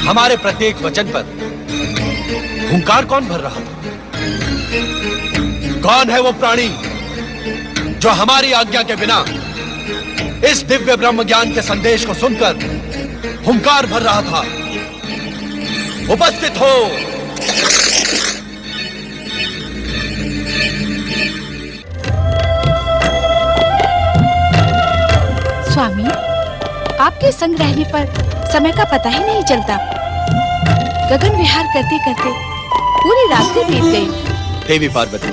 हमारे प्रत्येक वचन पर हुंकार कौन भर रहा था? कौन है वो प्राणी जो हमारी आज्ञा के बिना इस दिव्य ब्रह्म ज्ञान के संदेश को सुनकर हुंकार भर रहा था? उपस्थित हो। स्वामी, आपके संग रहने पर समय का पता ही नहीं चलता। गगन विहार करते करते पूरी रात्रि बीत गई। देवी पार्वती,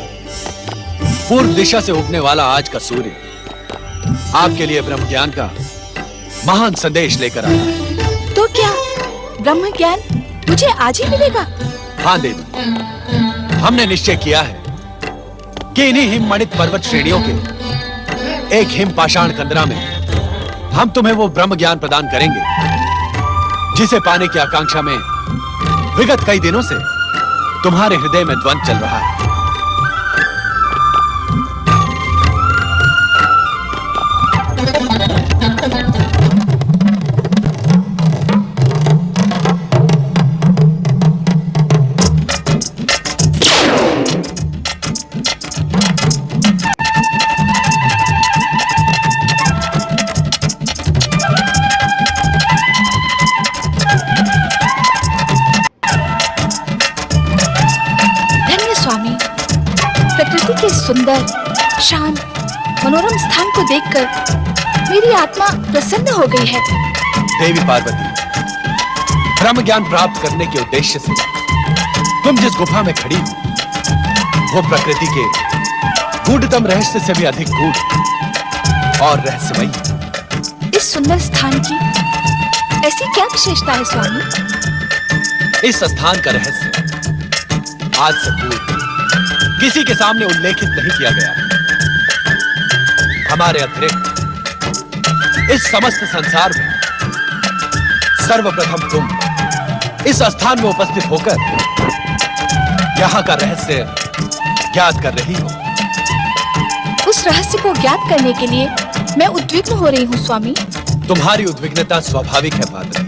पूर्व दिशा से उगने वाला आज का सूर्य आपके लिए ब्रह्म ज्ञान का महान संदेश लेकर आया है। तो क्या ब्रह्म ज्ञान मुझे आज ही मिलेगा? हाँ देवी, हमने निश्चय किया है कि इन्हीं हिममणित पर्वत श्रेणियों के एक हिम पाषाण कंदरा में हम तुम्हें वो ब्रह्म ज्ञान प्रदान करेंगे जिसे पाने की आकांक्षा में विगत कई दिनों से तुम्हारे हृदय में द्वंद्व चल रहा है। सुंदर, शांत, मनोरम स्थान को देखकर मेरी आत्मा प्रसन्न हो गई है। देवी पार्वती, ब्रह्म ज्ञान प्राप्त करने के उद्देश्य से तुम जिस गुफा में खड़ी हो वो प्रकृति के गूढ़तम रहस्य से भी अधिक गूढ़ और रहस्यमयी। इस सुंदर स्थान की ऐसी क्या विशेषता है स्वामी? इस स्थान का रहस्य आज से पूर्व किसी के सामने उल्लेखित नहीं किया गया है। हमारे अतिरिक्त इस समस्त संसार में सर्वप्रथम तुम इस स्थान में उपस्थित होकर यहाँ का रहस्य ज्ञात कर रही हो। उस रहस्य को ज्ञात करने के लिए मैं उद्विग्न हो रही हूँ स्वामी। तुम्हारी उद्विग्नता स्वाभाविक है पार्वती।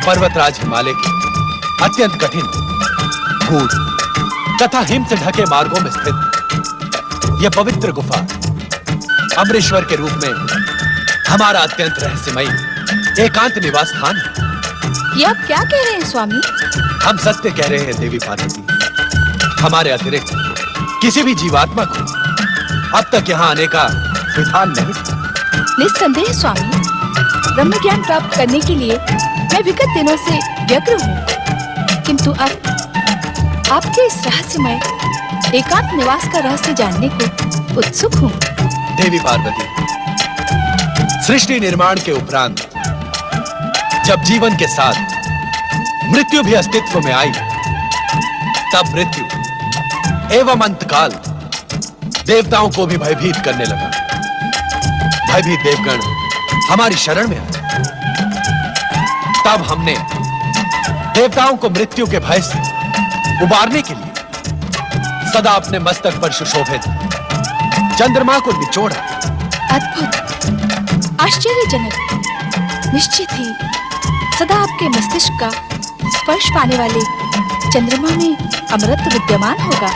पर्वतराज हिमालय के अत्यंत कठिन, गूढ़ तथा हिम से ढके मार्गों में स्थित यह पवित्र गुफा अमरेश्वर के रूप में हमारा अत्यंत रहस्यमयी एकांत निवास स्थान है। ये आप क्या कह रहे हैं स्वामी? हम सत्य कह रहे हैं देवी पार्वती। हमारे अतिरिक्त किसी भी जीवात्मा को अब तक यहाँ आने का विधान नहीं था। निस्संदेह स्वामी, ब्रह्म ज्ञान प्राप्त करने के लिए मैं विगत दिनों से व्यग्र हूँ, किंतु अब आपके इस रहस्यमय एकांत निवास का रहस्य जानने को उत्सुक हूँ। देवी पार्वती, सृष्टि निर्माण के उपरांत जब जीवन के साथ मृत्यु भी अस्तित्व में आई, तब मृत्यु एवं अंतकाल देवताओं को भी भयभीत करने लगा। भयभीत देवगण हमारी शरण में आए। तब हमने देवताओं को मृत्यु के भय से उबारने के लिए सदा अपने मस्तक पर सुशोभित चंद्रमा को निचोड़ा। अद्भुत, आश्चर्यजनक। निश्चित ही सदा आपके मस्तिष्क का स्पर्श पाने वाले चंद्रमा में अमरत्व विद्यमान होगा।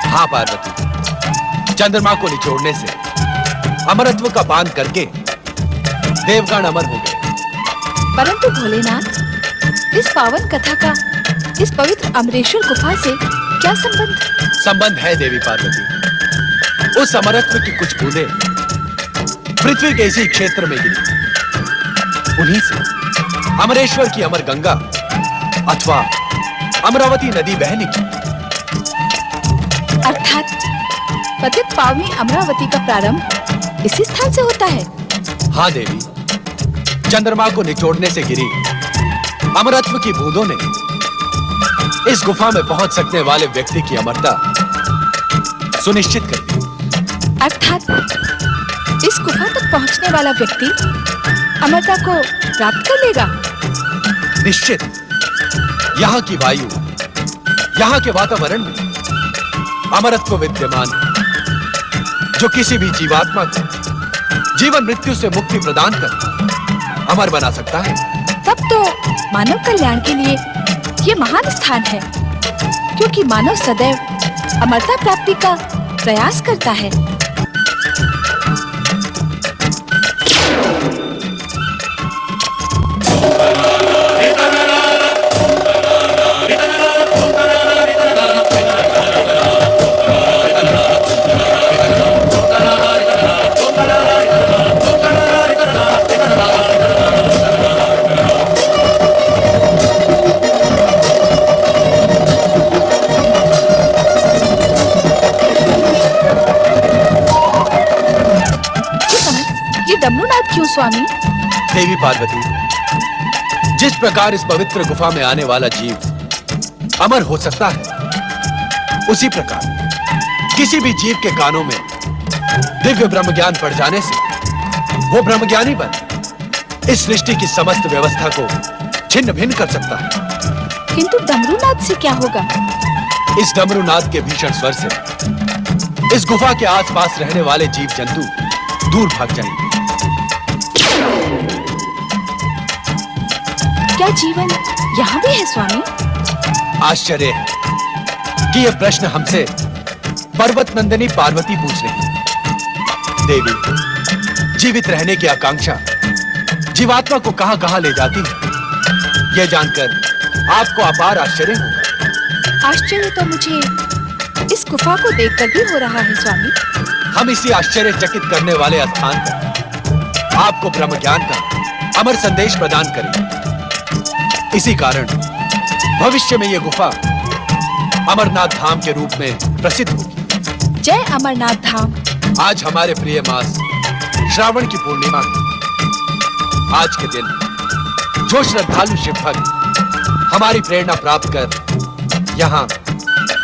हाँ पार्वती, चंद्रमा को निचोड़ने से अमरत्व का पान करके देवगण अमर हो गए। परंतु भोलेनाथ, इस पावन कथा का इस पवित्र अमरेश्वर गुफा से क्या संबंध? संबंध है देवी पार्वती। उस अमरत्व की कुछ बूंदें पृथ्वी के इसी क्षेत्र में गिरी। उन्हीं से अमरेश्वर की अमर गंगा अथवा अमरावती नदी बह निकली। अर्थात पतित पावनी अमरावती का प्रारंभ इसी स्थान से होता है। हाँ देवी, चंद्रमा को निचोड़ने से गिरी अमरत्व की बूंदों ने इस गुफा में पहुंच सकने वाले व्यक्ति की अमरता सुनिश्चित कर दी। अर्थात इस गुफा तक पहुंचने वाला व्यक्ति अमरता को प्राप्त कर लेगा। निश्चित। यहाँ की वायु, यहाँ के वातावरण में अमरत्व विद्यमान है, जो किसी भी जीवात्मा को जीवन मृत्यु से मुक्ति प्रदान कर अमर बना सकता है। तब तो मानव कल्याण के लिए ये महान स्थान है, क्योंकि मानव सदैव अमरता प्राप्ति का प्रयास करता है। डमरूनाथ क्यों स्वामी? देवी पार्वती, जिस प्रकार इस पवित्र गुफा में आने वाला जीव अमर हो सकता है, उसी प्रकार किसी भी जीव के कानों में दिव्य ब्रह्म ज्ञान पड़ जाने से वो ब्रह्मज्ञानी बन इस सृष्टि की समस्त व्यवस्था को छिन्न भिन्न कर सकता है। किंतु डमरूनाथ से क्या होगा? इस डमरूनाथ के भीषण स्वर से इस गुफा के आसपास रहने वाले जीव जंतु दूर भाग जाएंगे। क्या जीवन यहाँ भी है स्वामी? आश्चर्य है कि यह प्रश्न हमसे पर्वत नंदिनी पार्वती पूछ रही है। देवी, जीवित रहने की आकांक्षा जीवात्मा को कहां-कहां ले जाती है, यह जानकर आपको अपार आश्चर्य होगा। आश्चर्य तो मुझे इस गुफा को देखकर भी हो रहा है स्वामी। हम इसी आश्चर्यचकित करने वाले स्थान पर आपको ब्रह्म ज्ञान का अमर संदेश प्रदान करेंगे। इसी कारण भविष्य में यह गुफा अमरनाथ धाम के रूप में प्रसिद्ध होगी। जय अमरनाथ धाम। आज हमारे प्रिय मास श्रावण की पूर्णिमा है। आज के दिन जो श्रद्धालु शिव भक्त हमारी प्रेरणा प्राप्त कर यहाँ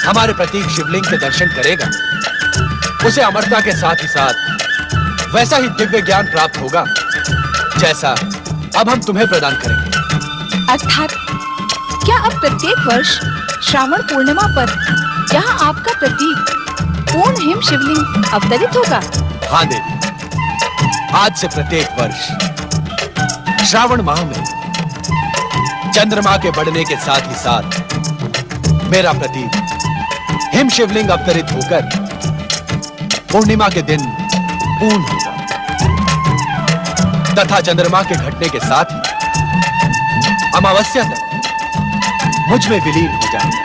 हमारे प्रतीक शिवलिंग के दर्शन करेगा, उसे अमरता के साथ ही साथ वैसा ही दिव्य ज्ञान प्राप्त होगा जैसा अब हम तुम्हें प्रदान करेंगे। अर्थात क्या अब प्रत्येक वर्ष श्रावण पूर्णिमा पर यहाँ आपका प्रतीक पूर्ण हिम शिवलिंग अवतरित होगा? हाँ देवी, आज से प्रत्येक वर्ष श्रावण माह में चंद्रमा के बढ़ने के साथ ही साथ मेरा प्रतीक हिम शिवलिंग अवतरित होकर पूर्णिमा के दिन पूर्ण होगा तथा चंद्रमा के घटने के साथ ही अमावस्या तक मुझ में विलीन हो जाएगा।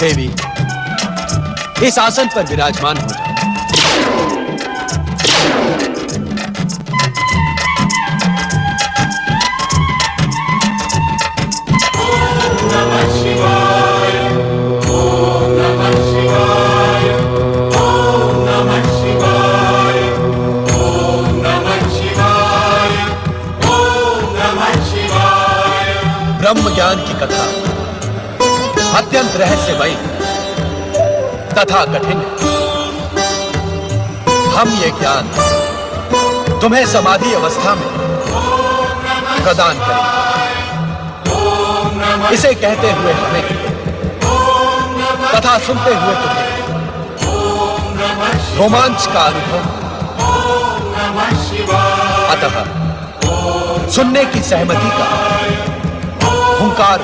देवी, इस आसन पर विराजमान हो जाओ। ब्रह्म ज्ञान की कथा अत्यंत रहस्यमयी तथा कठिन है। हम ये ज्ञान तुम्हें समाधि अवस्था में प्रदान करेंगे। इसे कहते हुए हमें तथा सुनते हुए तुम्हें रोमांच का अनुभव, अतः सुनने की सहमति का हुंकार,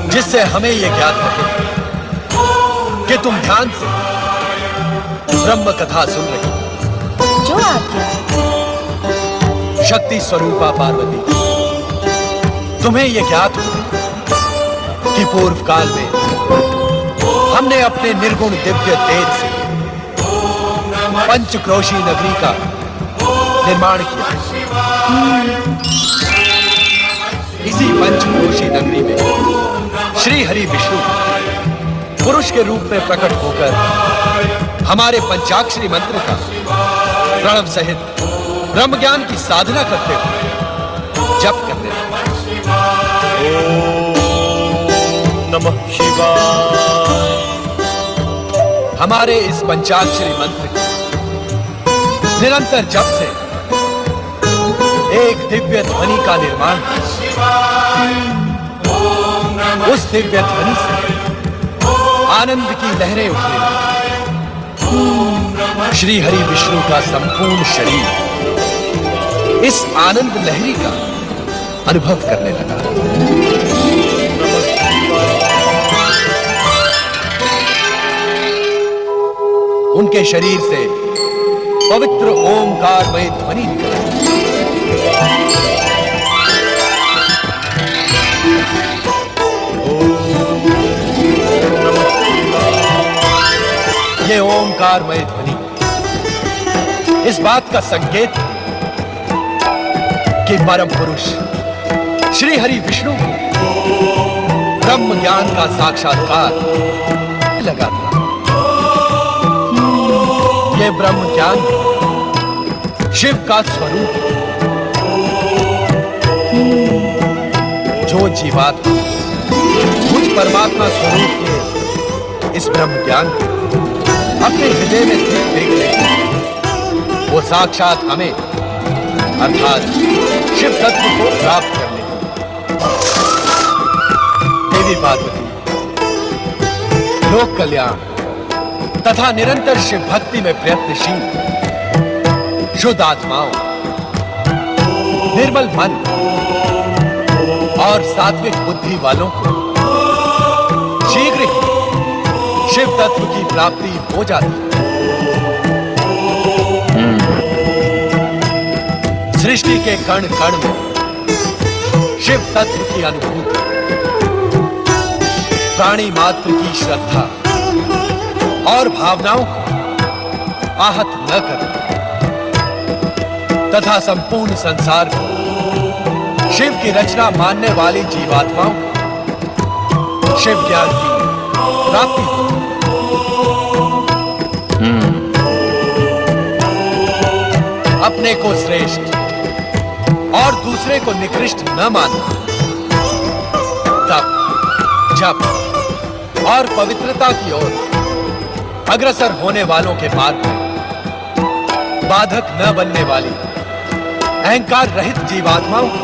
जिससे हमें यह ज्ञात रहे कि तुम ध्यान से ब्रह्म कथा सुन रही हो। जो आज्ञा। शक्ति स्वरूपा पार्वती, तुम्हें यह ज्ञात हो कि पूर्व काल में हमने अपने निर्गुण दिव्य तेज से पंचक्रोशी नगरी का निर्माण किया। इसी पंचक्रोशी नगरी में श्री हरि विष्णु पुरुष के रूप में प्रकट होकर हमारे पंचाक्षरी मंत्र का प्रणव सहित ब्रह्म ज्ञान की साधना करते हुए जप करते हैं। ओम नमः शिवाय। हमारे इस पंचाक्षरी मंत्र के निरंतर जप से एक दिव्य ध्वनि का निर्माण। उस दिव्य ध्वनि से आनंद की लहरें उठने लगी। श्री हरि विष्णु का संपूर्ण शरीर इस आनंद लहरी का अनुभव करने लगा। उनके शरीर से पवित्र ओमकारमय ध्वनि निकली। ये ओमकारमय ध्वनि इस बात का संकेत है कि परम पुरुष श्री हरि विष्णु को ब्रह्म ज्ञान का साक्षात्कार लगा था। ये ब्रह्म ज्ञान शिव का स्वरूप है। जो जीवात्मा मुझ परमात्मा स्वरूप के इस ब्रह्म ज्ञान को अपने हृदय में स्थित देख लेते हैं, वो साक्षात हमें अर्थात शिव तत्व को प्राप्त कर लेते हैं। देवी पार्वती लोक कल्याण तथा निरंतर शिव भक्ति में प्रयत्नशील शुद्ध आत्माओं, निर्मल मन और सात्विक बुद्धि वालों को शीघ्र ही शिव तत्व की प्राप्ति हो जाती है। सृष्टि के कण कण में शिव तत्व की अनुभूति, प्राणी मात्र की श्रद्धा और भावनाओं को आहत न कर तथा संपूर्ण संसार को शिव की रचना मानने वाली जीवात्माओं को शिव ज्ञान की प्राप्ति हो। अपने को श्रेष्ठ और दूसरे को निकृष्ट न मानना तप, जप और पवित्रता की ओर अग्रसर होने वालों के मार्ग में बाधक न बनने वाली अहंकार रहित जीवात्माओं को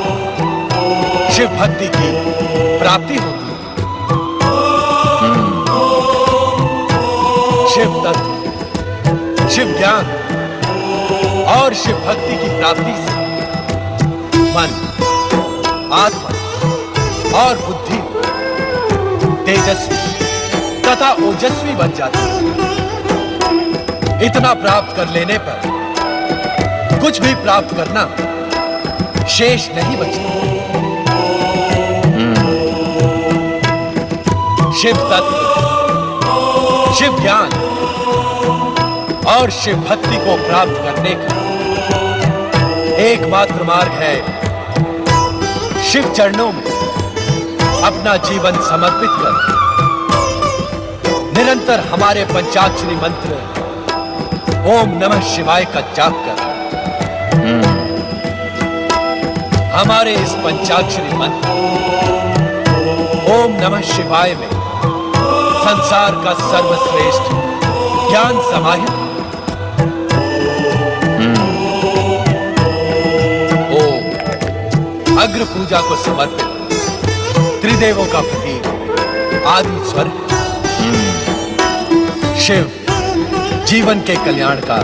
शिव भक्ति की प्राप्ति होती है। शिव तत्व, शिव ज्ञान और शिव भक्ति की प्राप्ति से मन, आत्मा और बुद्धि तेजस्वी तथा ओजस्वी बन जाती है। इतना प्राप्त कर लेने पर कुछ भी प्राप्त करना शेष नहीं बचता। शिव तत्व, शिव ज्ञान और शिव भक्ति को प्राप्त करने का एकमात्र मार्ग है शिव चरणों में अपना जीवन समर्पित कर निरंतर हमारे पंचाक्षरी मंत्र ओम नमः शिवाय का जाप कर। हमारे इस पंचाक्षरी मंत्र ओम नमः शिवाय में संसार का सर्वश्रेष्ठ ज्ञान समाहित है। ओम अग्र पूजा को समर्पित त्रिदेवों का प्रतीक आदि स्वर शिव जीवन के कल्याण का